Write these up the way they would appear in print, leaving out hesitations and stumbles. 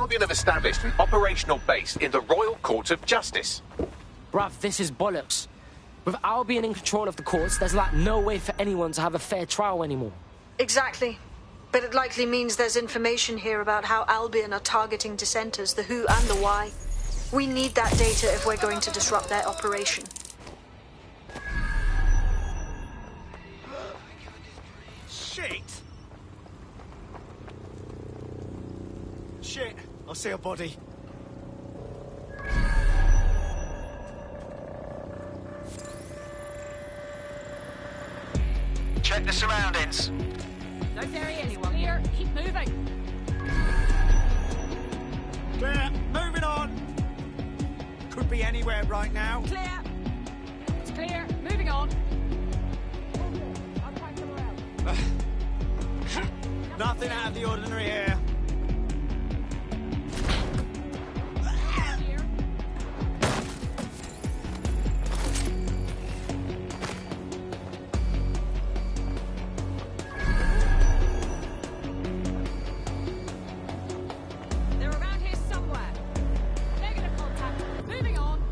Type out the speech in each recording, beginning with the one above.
Albion have established an operational base in the Royal Court of Justice. Bruv, this is bollocks. With Albion in control of the courts, there's like no way for anyone to have a fair trial anymore. Exactly. But it likely means there's information here about how Albion are targeting dissenters, the who and the why. We need that data if we're going to disrupt their operation. Shit! Shit, I see a body. Check the surroundings. No ferry anyone. Clear. Keep moving. Clear. Moving on. Could be anywhere right now. Clear. It's clear. Moving on. Nothing out of the ordinary here. They're around here somewhere. Negative contact. Moving on.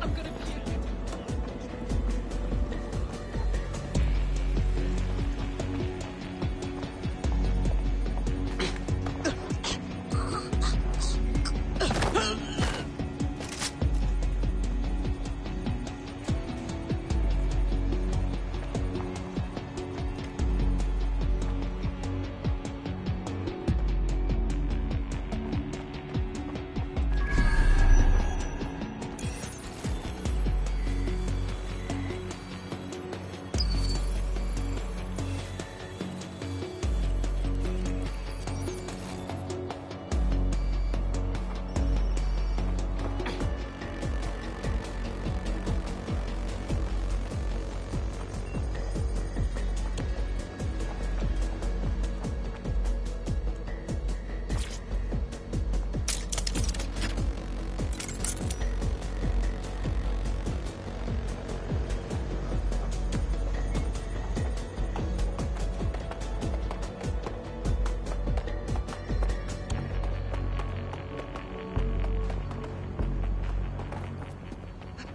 I'm gonna puke.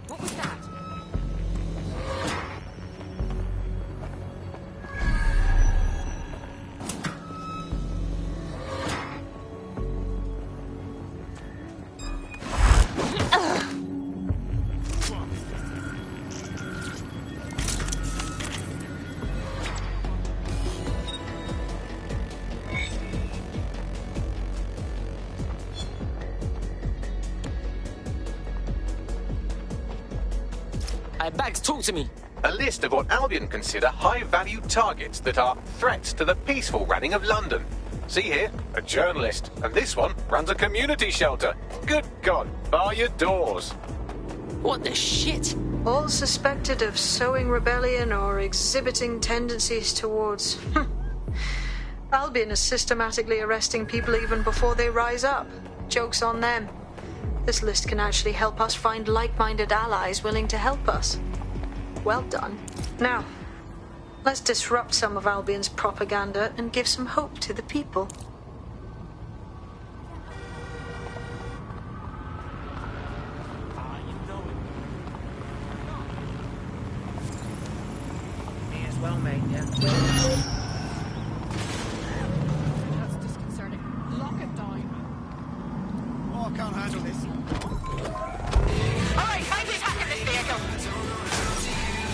What was that? Bags, talk to me. A list of what Albion consider high-value targets that are threats to the peaceful running of London. See here, a journalist, and this one runs a community shelter. Good God, bar your doors. What the shit? All suspected of sowing rebellion or exhibiting tendencies towards... Albion is systematically arresting people even before they rise up. Joke's on them. This list can actually help us find like-minded allies willing to help us. Well done. Now, let's disrupt some of Albion's propaganda and give some hope to the people. May as well, mate, yeah. That's disconcerting. Lock it down. Oh, I can't handle this. Alright, find who's hacking this vehicle.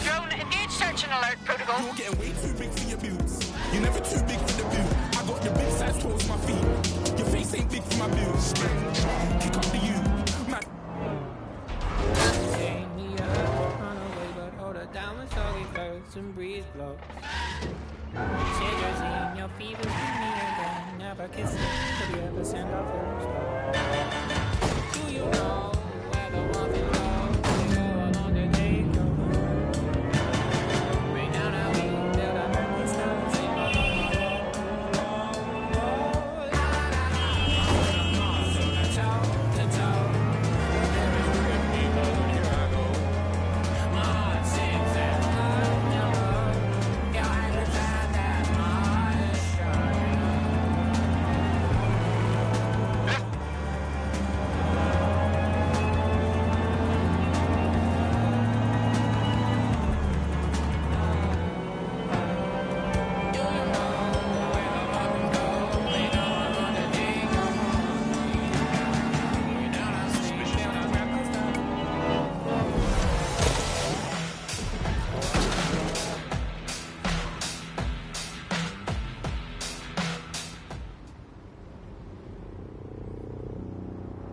Drone, engage search and alert protocol. You're getting way too big for your boots. You're never too big for the boot. I got your big size towards my feet. Your face ain't big for my boots. Kick up the U. Man. Take me up, run away, but hold her down when soggy first and breeze blows. Cigarettes in your fever with me again. Never kiss me, did you ever send our first love? Do you know where the water goes? We go along the day goes. Right now, now we build our monkey stars.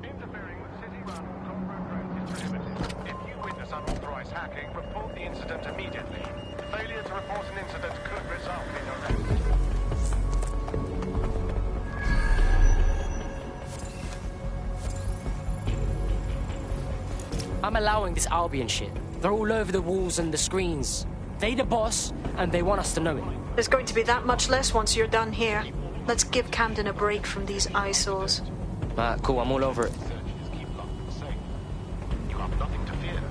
Interfering with city-run or corporate roads is prohibited. If you witness unauthorized hacking, report the incident immediately. Failure to report an incident could result in arrest. I'm allowing this Albion shit. They're all over the walls and the screens. They the boss, and they want us to know it. There's going to be that much less once you're done here. Let's give Camden a break from these eyesores. Cool, I'm all over it. Keep London safe. You have nothing to fear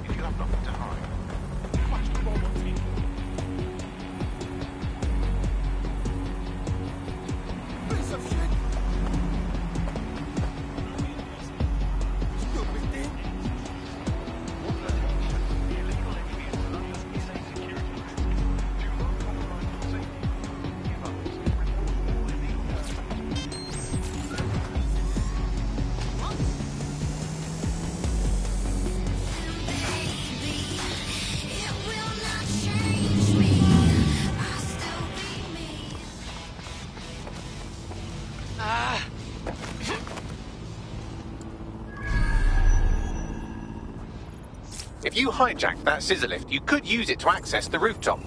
if you have nothing to hide. Watch the ball on me. Piece of shit. Stupid thing. The illegal entry into London is a security risk. Do not compromise your safety. Give up. Report all illegal actions. If you hijack that scissor lift, you could use it to access the rooftop.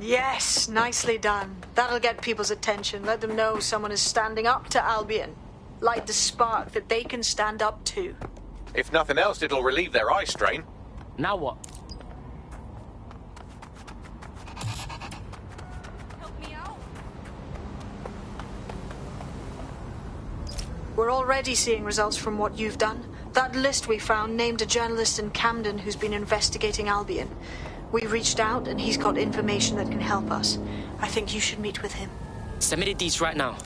Yes, nicely done. That'll get people's attention. Let them know someone is standing up to Albion. Light the spark that they can stand up to. If nothing else, it'll relieve their eye strain. Now what? Help me out. We're already seeing results from what you've done. That list we found named a journalist in Camden who's been investigating Albion. We reached out and he's got information that can help us. I think you should meet with him. Send me the deets right now.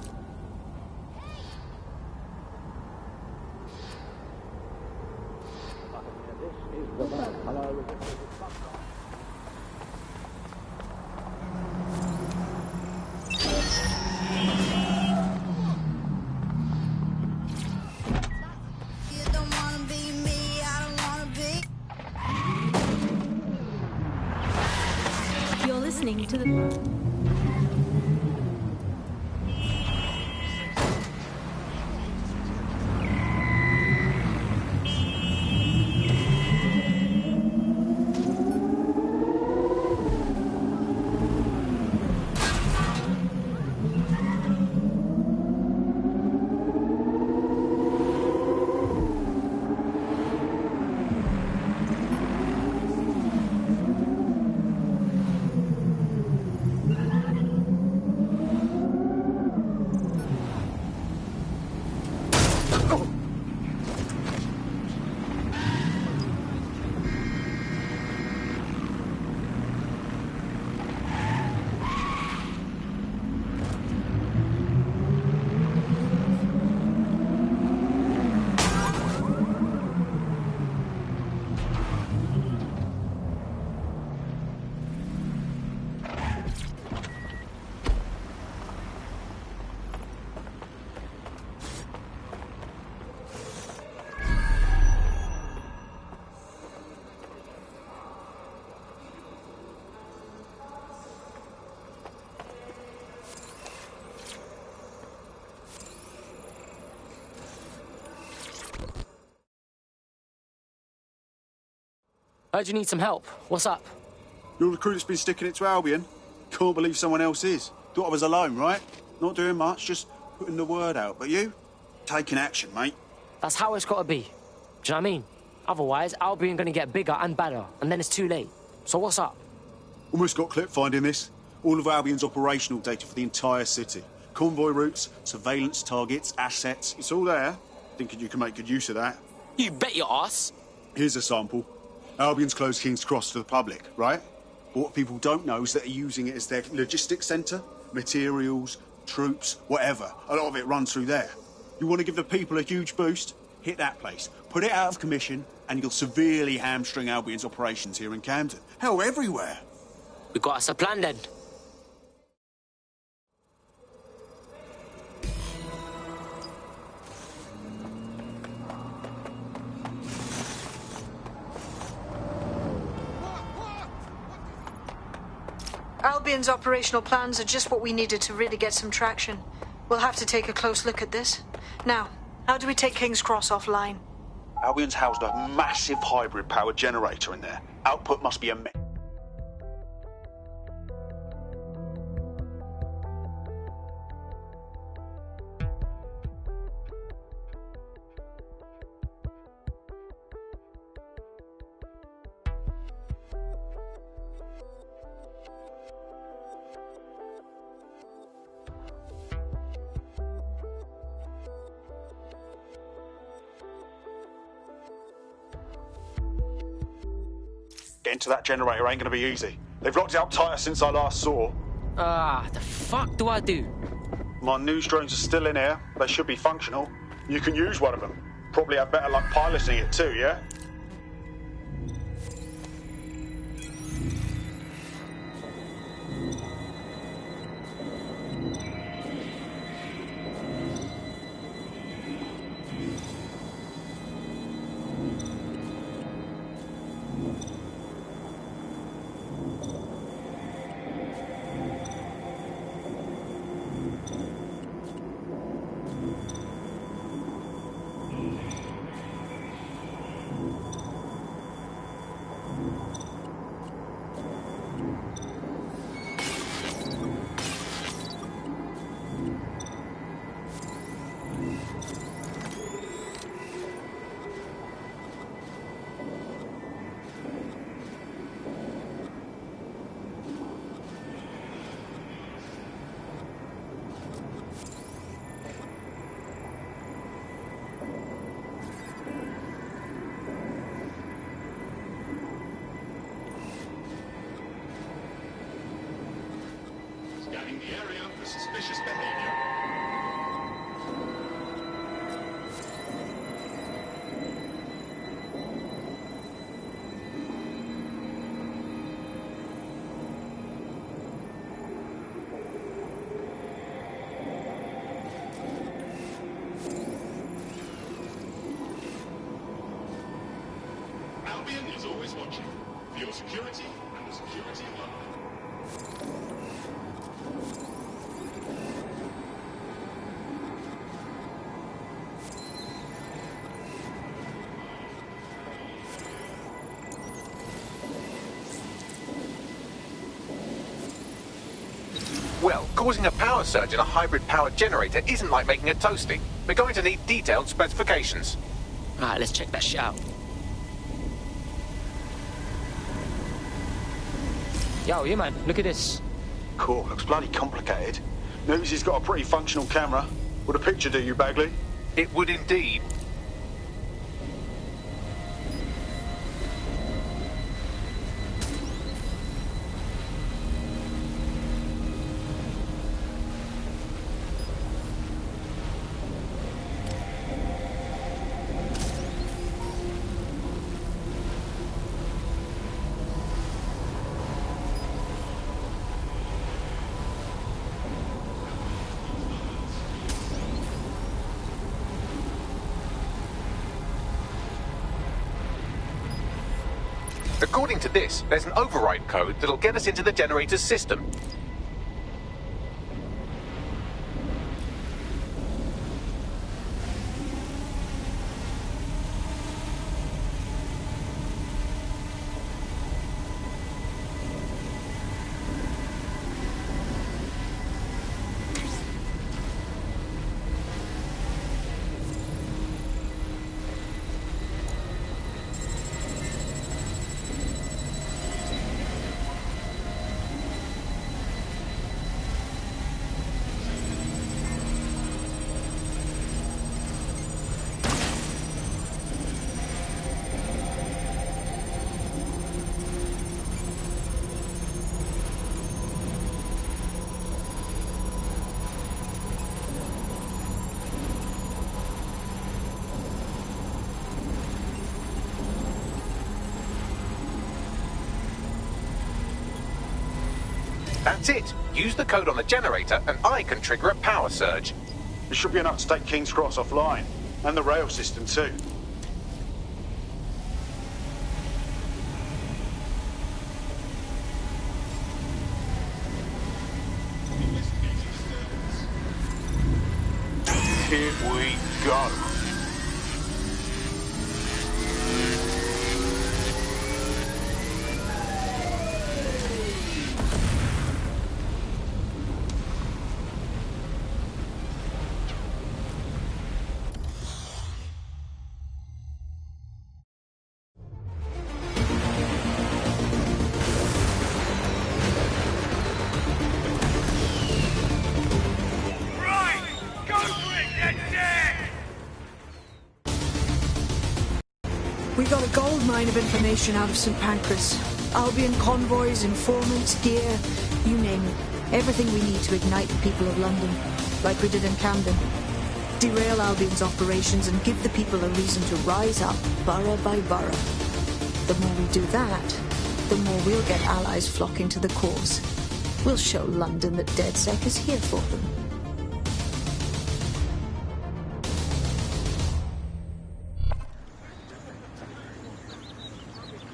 You're listening to the... Heard you need some help. What's up? You're the crew that's been sticking it to Albion. Can't believe someone else is. Thought I was alone, right? Not doing much, just putting the word out. But you? Taking action, mate. That's how it's gotta be. Do you know what I mean? Otherwise, Albion gonna get bigger and badder, and then it's too late. So what's up? Almost got clip finding this. All of Albion's operational data for the entire city. Convoy routes, surveillance targets, assets. It's all there. Thinking you can make good use of that. You bet your ass. Here's a sample. Albion's closed King's Cross to the public, right? But what people don't know is that they're using it as their logistics centre. Materials, troops, whatever. A lot of it runs through there. You want to give the people a huge boost? Hit that place. Put it out of commission, and you'll severely hamstring Albion's operations here in Camden. Hell, everywhere. We got us a plan then. Albion's operational plans are just what we needed to really get some traction. We'll have to take a close look at this. Now, how do we take King's Cross offline? Albion's housed a massive hybrid power generator in there. Output must be immense. Getting to that generator ain't gonna be easy. They've locked it up tighter since I last saw. The fuck do I do? My news drones are still in here. They should be functional. You can use one of them. Probably have better luck piloting it too, yeah? For your security and the security of London. Well, causing a power surge in a hybrid power generator isn't like making a toasty. We're going to need detailed specifications. Alright, let's check that shit out. Yo, yeah man, look at this. Cool, looks bloody complicated. Notice he's got a pretty functional camera. Would a picture do you, Bagley? It would indeed. According to this, there's an override code that'll get us into the generator's system. That's it. Use the code on the generator and I can trigger a power surge. It should be enough to take King's Cross offline. And the rail system too. Here we go. We got a gold mine of information out of St. Pancras. Albion convoys, informants, gear, you name it. Everything we need to ignite the people of London, like we did in Camden. Derail Albion's operations and give the people a reason to rise up, borough by borough. The more we do that, the more we'll get allies flocking to the cause. We'll show London that DedSec is here for them.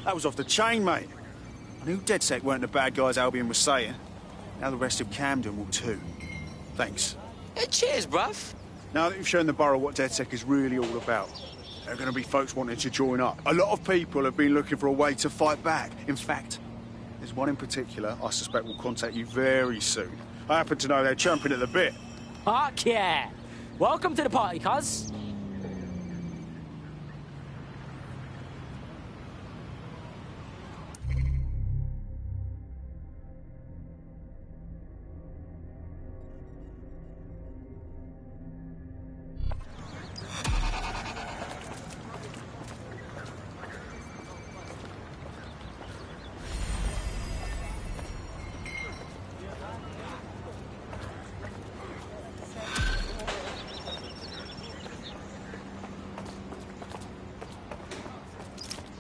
That was off the chain, mate. I knew DedSec weren't the bad guys Albion was saying. Now the rest of Camden will too. Thanks. Hey, cheers, bruv. Now that you've shown the borough what DedSec is really all about, there are going to be folks wanting to join up. A lot of people have been looking for a way to fight back. In fact, there's one in particular I suspect will contact you very soon. I happen to know they're chomping at the bit. Fuck yeah. Welcome to the party, cuz.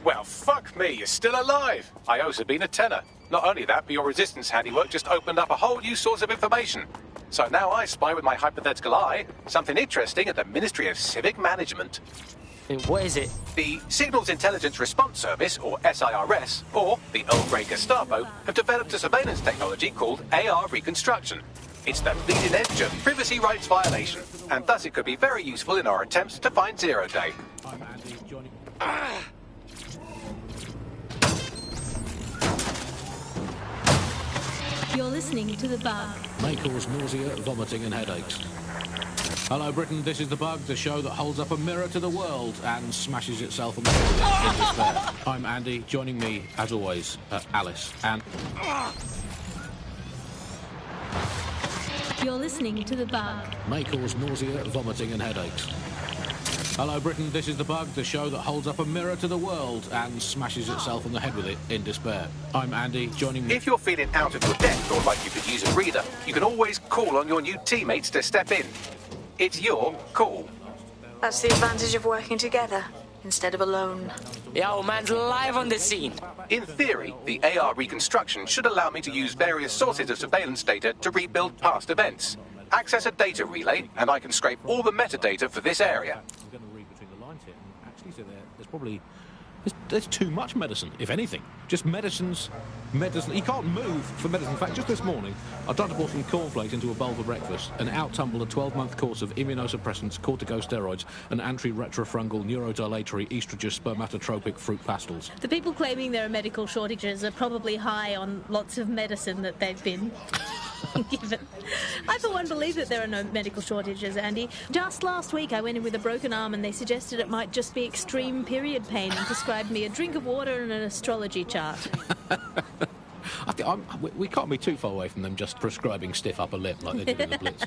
Well, fuck me, you're still alive. I also been a tenor. Not only that, but your resistance handiwork just opened up a whole new source of information. So now I spy with my hypothetical eye something interesting at the Ministry of Civic Management. What is it? The Signals Intelligence Response Service, or SIRS, or the Earl Grey Gestapo, have developed a surveillance technology called AR reconstruction. It's the leading edge of privacy rights violation, and thus it could be very useful in our attempts to find Zero Day. I'm Andy, Johnny. You're listening to The Bug. May cause nausea, vomiting and headaches. Hello Britain, this is The Bug, the show that holds up a mirror to the world and smashes itself on the head in despair. I'm Andy, joining me, as always, Alice, and... You're listening to The Bug. May cause nausea, vomiting and headaches. Hello Britain, this is The Bug, the show that holds up a mirror to the world and smashes itself on the head with it in despair. I'm Andy, joining me... If you're feeling out of your depth or like you could use a reader, you can always call on your new teammates to step in. It's your call. That's the advantage of working together instead of alone. Yeah, old man's live on the scene. In theory, the AR reconstruction should allow me to use various sources of surveillance data to rebuild past events. Access a data relay, and I can scrape all the metadata for this area. I'm going to read between the lines here and actually say there's probably... There's too much medicine, if anything. Just medicine. You can't move for medicine. In fact, just this morning, I tried to pour some cornflakes into a bowl for breakfast and out-tumbled a 12-month course of immunosuppressants, corticosteroids, and anti-retrofungal neurodilatory estrogen spermatotropic fruit pastels. The people claiming there are medical shortages are probably high on lots of medicine that they've been given. I, for one, believe that there are no medical shortages, Andy. Just last week, I went in with a broken arm and they suggested it might just be extreme period pain and prescribed me a drink of water and an astrology chart. I think we can't be too far away from them just prescribing stiff upper lip like they did in the Blitz.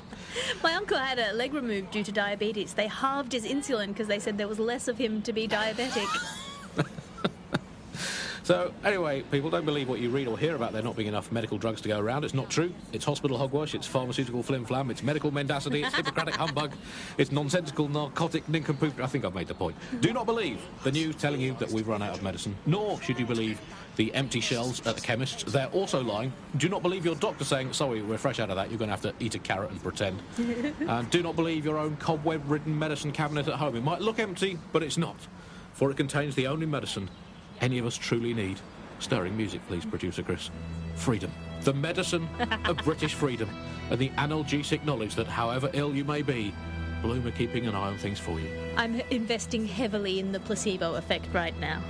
My uncle had a leg removed due to diabetes. They halved his insulin because they said there was less of him to be diabetic. So, anyway, people, don't believe what you read or hear about there not being enough medical drugs to go around. It's not true. It's hospital hogwash, it's pharmaceutical flim-flam, it's medical mendacity, it's Hippocratic humbug, it's nonsensical narcotic nincompoop. I think I've made the point. Do not believe the news telling you that we've run out of medicine, nor should you believe the empty shelves at the chemists. They're also lying. Do not believe your doctor saying, sorry, we're fresh out of that, you're going to have to eat a carrot and pretend. And do not believe your own cobweb-ridden medicine cabinet at home. It might look empty, but it's not, for it contains the only medicine any of us truly need. Stirring music, please, producer Chris. Freedom. The medicine of British freedom and the analgesic knowledge that however ill you may be, Bloom are keeping an eye on things for you. I'm investing heavily in the placebo effect right now.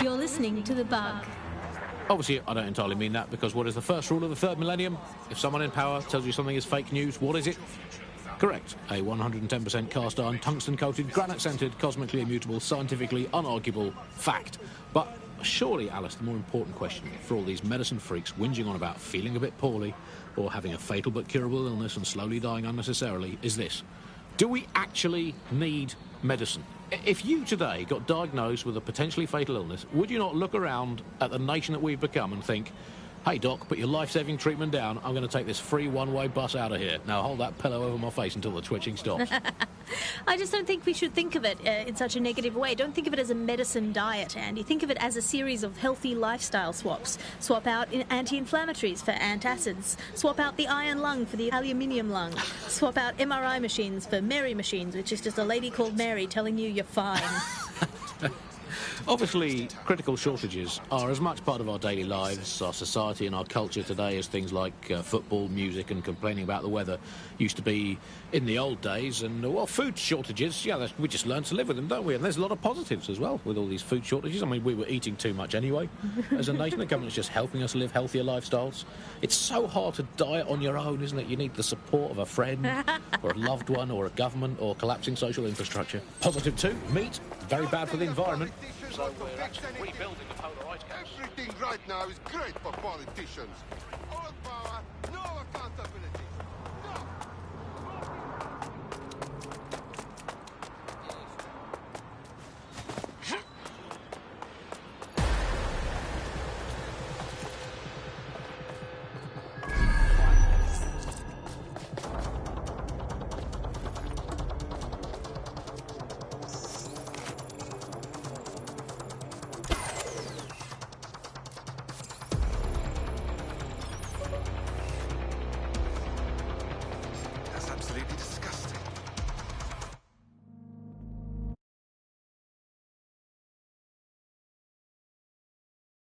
You're listening to The Bug. Obviously, I don't entirely mean that, because what is the first rule of the third millennium? If someone in power tells you something is fake news, what is it? Correct. A 110% cast iron, tungsten-coated, granite-scented, cosmically immutable, scientifically unarguable fact. But surely, Alice, the more important question for all these medicine freaks whinging on about feeling a bit poorly or having a fatal but curable illness and slowly dying unnecessarily is this. Do we actually need medicine? If you today got diagnosed with a potentially fatal illness, would you not look around at the nation that we've become and think, hey, Doc, put your life-saving treatment down. I'm going to take this free one-way bus out of here. Now hold that pillow over my face until the twitching stops. I just don't think we should think of it in such a negative way. Don't think of it as a medicine diet, Andy. Think of it as a series of healthy lifestyle swaps. Swap out anti-inflammatories for antacids. Swap out the iron lung for the aluminium lung. Swap out MRI machines for Mary machines, which is just a lady called Mary telling you you're fine. Obviously, critical shortages are as much part of our daily lives, our society and our culture today as things like football, music and complaining about the weather used to be in the old days. And, well, food shortages, yeah, we just learn to live with them, don't we? And there's a lot of positives as well with all these food shortages. I mean, we were eating too much anyway as a nation. The government's just helping us live healthier lifestyles. It's so hard to diet on your own, isn't it? You need the support of a friend or a loved one or a government or collapsing social infrastructure. Positive too, meat, very bad for the environment. So we're actually rebuilding the polar ice caps. Everything right now is great for politicians. All power